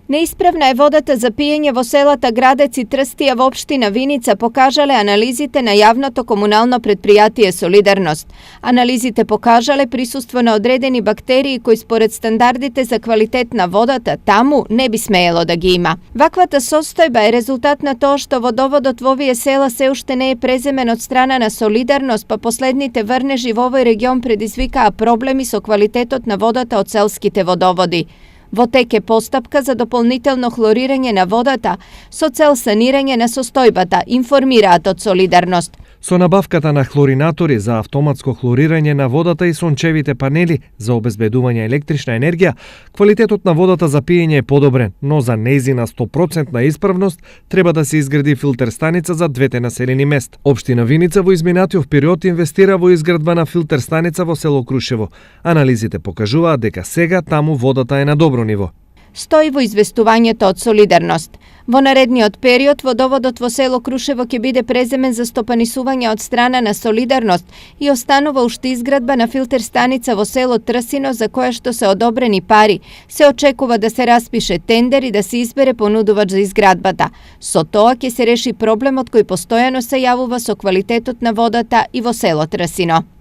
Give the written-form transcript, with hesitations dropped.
Neispravna je водата за пиење во селата Градец и Трстија во општина Виница, покажале анализите на јавното комунално предпријатие Солидарност. Анализите покажале присуство на одредени бактерии кои според стандардите за квалитет на водата таму не би смеело да ги има. Ваквата состојба е резултат на тоа што водоводот во овие села се уште не е преземен од страна на Солидарност, па последните врнежи во овој регион предизвикаа проблеми со квалитетот на водата од селските водоводи. Во тек е постапка за дополнително хлорирање на водата со цел санирање на состојбата, информираат од Солидарност. Со набавката на хлоринатори за автоматско хлорирање на водата и сончевите панели за обезбедување електрична енергија, квалитетот на водата за пиење е подобрен, но за нејзина 100% исправност треба да се изгради филтер станица за двете населени места. Општина Виница во изминатиот период инвестира во изградба на филтер станица во село Крушево. Анализите покажуваат дека сега таму водата е на добро ниво. Стои во известувањето од Солидарност. Во наредниот период водоводот во село Крушево ќе биде преземен за стопанисување од страна на Солидарност и останува уште изградба на филтер станица во село Трсино за која што се одобрени пари. Се очекува да се распише тендер и да се избере понудувач за изградбата. Со тоа ќе се реши проблемот кој постојано се јавува со квалитетот на водата и во село Трсино.